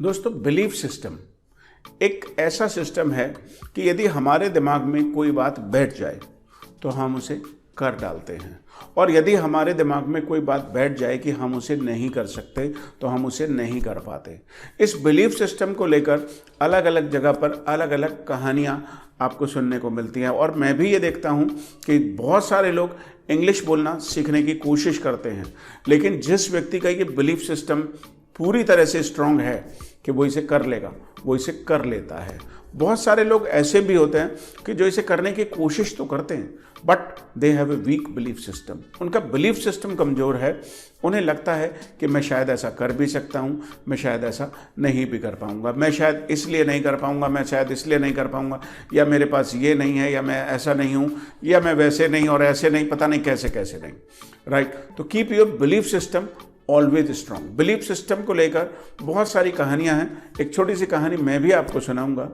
दोस्तों, belief system एक ऐसा सिस्टम है कि यदि हमारे दिमाग में कोई बात बैठ जाए तो हम उसे कर डालते हैं, और यदि हमारे दिमाग में कोई बात बैठ जाए कि हम उसे नहीं कर सकते तो हम उसे नहीं कर पाते। इस बिलीफ सिस्टम को लेकर अलग अलग जगह पर अलग अलग कहानियाँ आपको सुनने को मिलती हैं, और मैं भी ये देखता हूँ कि बहुत सारे लोग इंग्लिश बोलना सीखने की कोशिश करते हैं, लेकिन जिस व्यक्ति का ये बिलीफ सिस्टम पूरी तरह से स्ट्रांग है कि वो इसे कर लेगा, वो इसे कर लेता है। बहुत सारे लोग ऐसे भी होते हैं कि जो इसे करने की कोशिश तो करते हैं, but they have a week belief system. उनका बिलीफ सिस्टम कमज़ोर है। उन्हें लगता है कि मैं शायद ऐसा कर भी सकता हूँ, मैं शायद ऐसा नहीं भी कर पाऊँगा, मैं शायद इसलिए नहीं कर पाऊँगा, मैं शायद इसलिए नहीं कर पाऊँगा, या मेरे पास ये नहीं है, या मैं ऐसा नहीं हूँ, या मैं वैसे नहीं और ऐसे नहीं, पता नहीं कैसे कैसे नहीं। राइट, तो keep your belief system always strong. Belief system को लेकर बहुत सारी कहानियां हैं। एक छोटी सी कहानी मैं भी आपको सुनाऊंगा,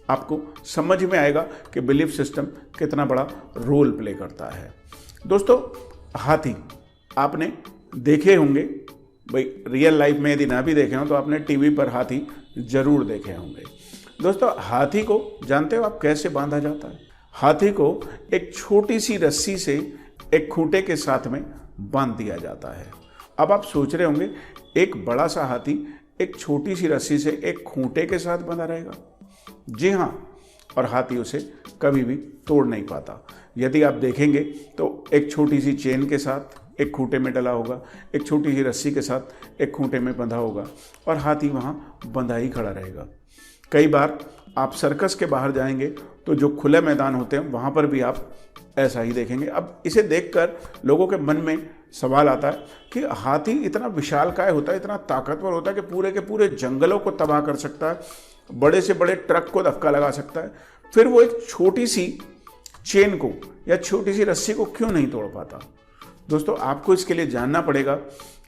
आपको समझ में आएगा कि बिलीफ सिस्टम कितना बड़ा रोल प्ले करता है। दोस्तों, हाथी आपने देखे होंगे, भाई रियल लाइफ में यदि ना भी देखे हो तो आपने टीवी पर हाथी जरूर देखे होंगे। दोस्तों, हाथी को जानते हो आप कैसे बांधा जाता है? हाथी को एक छोटी सी रस्सी से एक खूंटे के साथ में बांध दिया जाता है। अब आप सोच रहे होंगे, एक बड़ा सा हाथी एक छोटी सी रस्सी से एक खूंटे के साथ बंधा रहेगा? जी हाँ, और हाथी उसे कभी भी तोड़ नहीं पाता। यदि आप देखेंगे तो एक छोटी सी चेन के साथ एक खूंटे में डला होगा, एक छोटी सी रस्सी के साथ एक खूंटे में बंधा होगा, और हाथी वहाँ बंधा ही खड़ा रहेगा। कई बार आप सर्कस के बाहर जाएंगे तो जो खुले मैदान होते हैं वहाँ पर भी आप ऐसा ही देखेंगे। अब इसे देखकर लोगों के मन में सवाल आता है कि हाथी इतना विशालकाय होता है, इतना ताकतवर होता है कि पूरे के पूरे जंगलों को तबाह कर सकता है, बड़े से बड़े ट्रक को धक्का लगा सकता है, फिर वो एक छोटी सी चेन को या छोटी सी रस्सी को क्यों नहीं तोड़ पाता? दोस्तों, आपको इसके लिए जानना पड़ेगा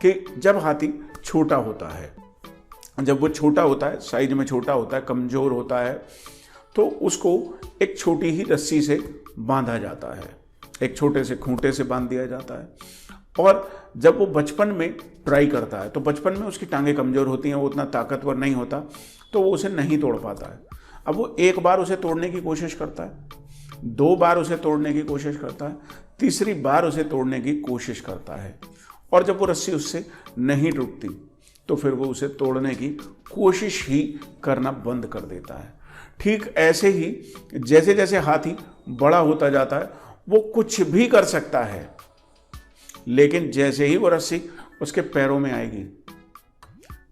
कि जब हाथी छोटा होता है, जब वो छोटा होता है, साइज में छोटा होता है, कमज़ोर होता है, तो उसको एक छोटी ही रस्सी से बांधा जाता है, एक छोटे से खूंटे से बांध दिया जाता है। और जब वो बचपन में ट्राई करता है तो बचपन में उसकी टांगें कमज़ोर होती हैं, वो उतना ताकतवर नहीं होता, तो वो उसे नहीं तोड़ पाता है। अब वो एक बार उसे तोड़ने की कोशिश करता है, 2 बार उसे तोड़ने की कोशिश करता है, तीसरी बार उसे तोड़ने की कोशिश करता है, और जब वो रस्सी उससे नहीं टूटती तो फिर वो उसे तोड़ने की कोशिश ही करना बंद कर देता है। ठीक ऐसे ही जैसे जैसे हाथी बड़ा होता जाता है वो कुछ भी कर सकता है, लेकिन जैसे ही वो रस्सी उसके पैरों में आएगी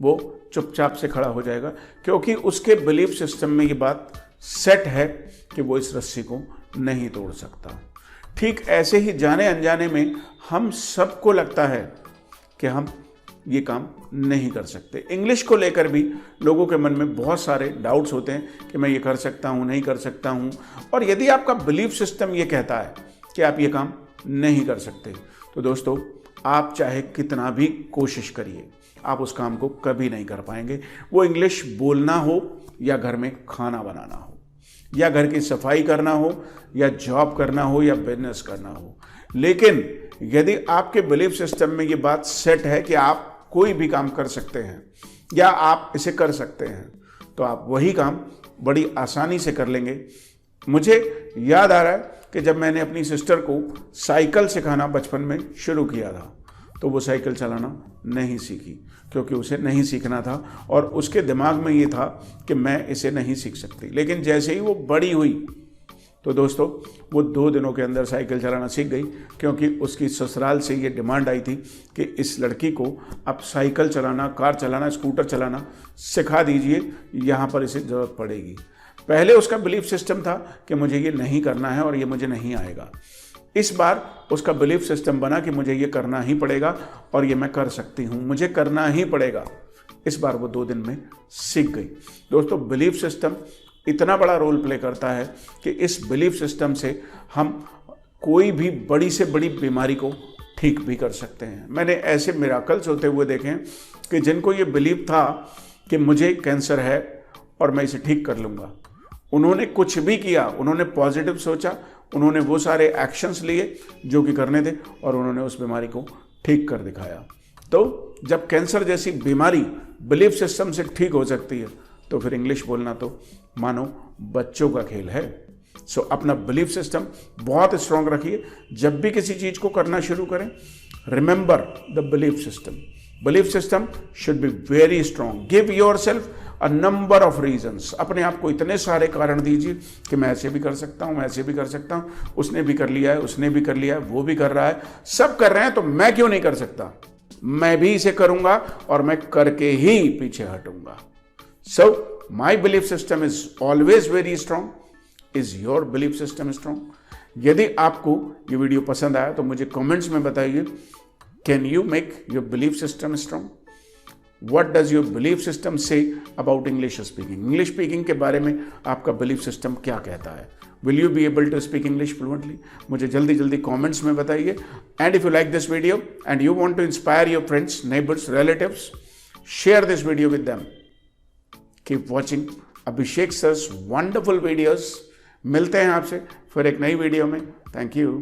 वो चुपचाप से खड़ा हो जाएगा, क्योंकि उसके बिलीफ सिस्टम में ये बात सेट है कि वो इस रस्सी को नहीं तोड़ सकता। ठीक ऐसे ही जाने अनजाने में हम सबको लगता है कि हम ये काम नहीं कर सकते। इंग्लिश को लेकर भी लोगों के मन में बहुत सारे डाउट्स होते हैं कि मैं ये कर सकता हूँ, नहीं कर सकता हूँ, और यदि आपका बिलीफ सिस्टम ये कहता है कि आप ये काम नहीं कर सकते तो दोस्तों, आप चाहे कितना भी कोशिश करिए, आप उस काम को कभी नहीं कर पाएंगे। वो इंग्लिश बोलना हो या घर में खाना बनाना हो, या घर की सफाई करना हो, या जॉब करना हो, या बिजनेस करना हो। लेकिन यदि आपके बिलीफ सिस्टम में ये बात सेट है कि आप कोई भी काम कर सकते हैं या आप इसे कर सकते हैं, तो आप वही काम बड़ी आसानी से कर लेंगे। मुझे याद आ रहा है कि जब मैंने अपनी सिस्टर को साइकिल सिखाना बचपन में शुरू किया था तो वो साइकिल चलाना नहीं सीखी, क्योंकि उसे नहीं सीखना था और उसके दिमाग में ये था कि मैं इसे नहीं सीख सकती। लेकिन जैसे ही वो बड़ी हुई तो दोस्तों, वो 2 दिनों के अंदर साइकिल चलाना सीख गई, क्योंकि उसकी ससुराल से ये डिमांड आई थी कि इस लड़की को आप साइकिल चलाना, कार चलाना, स्कूटर चलाना सिखा दीजिए, यहाँ पर इसे ज़रूरत पड़ेगी। पहले उसका बिलीफ सिस्टम था कि मुझे ये नहीं करना है और ये मुझे नहीं आएगा। इस बार उसका बिलीफ सिस्टम बना कि मुझे ये करना ही पड़ेगा और ये मैं कर सकती हूँ, मुझे करना ही पड़ेगा। इस बार वो 2 दिन में सीख गई। दोस्तों, बिलीफ सिस्टम इतना बड़ा रोल प्ले करता है कि इस बिलीफ सिस्टम से हम कोई भी बड़ी से बड़ी बीमारी को ठीक भी कर सकते हैं। मैंने ऐसे मिराकल्स होते हुए देखे हैं कि जिनको ये बिलीव था कि मुझे कैंसर है और मैं इसे ठीक कर लूँगा, उन्होंने कुछ भी किया, उन्होंने पॉजिटिव सोचा, उन्होंने वो सारे एक्शंस लिए जो कि करने थे और उन्होंने उस बीमारी को ठीक कर दिखाया। तो जब कैंसर जैसी बीमारी बिलीफ सिस्टम से ठीक हो सकती है, तो फिर इंग्लिश बोलना तो मानो बच्चों का खेल है। सो अपना बिलीफ सिस्टम बहुत स्ट्रांग रखिए। जब भी किसी चीज को करना शुरू करें, remember the belief system. Belief system should be very strong. Give yourself a number of reasons. अपने आप को इतने सारे कारण दीजिए कि मैं ऐसे भी कर सकता हूं, मैं ऐसे भी कर सकता हूं, उसने भी कर लिया है, उसने भी कर लिया है, वो भी कर रहा है, सब कर रहे हैं, तो मैं क्यों नहीं कर सकता? मैं भी इसे करूंगा और मैं करके ही पीछे हटूंगा। So my belief system is always very strong. Is your belief system strong? यदि आपको ये वीडियो पसंद आया तो मुझे कमेंट्स में बताइए, can you make your belief system strong? What does your belief system say about English speaking? English speaking के बारे में आपका belief system क्या कहता है? Will you be able to speak English fluently? मुझे जल्दी जल्दी comments में बताइए। And if you like this video and you want to inspire your friends, neighbors, relatives, share this video with them. Keep watching Abhishek sir's wonderful videos. मिलते हैं आपसे फिर एक नई वीडियो में। Thank you.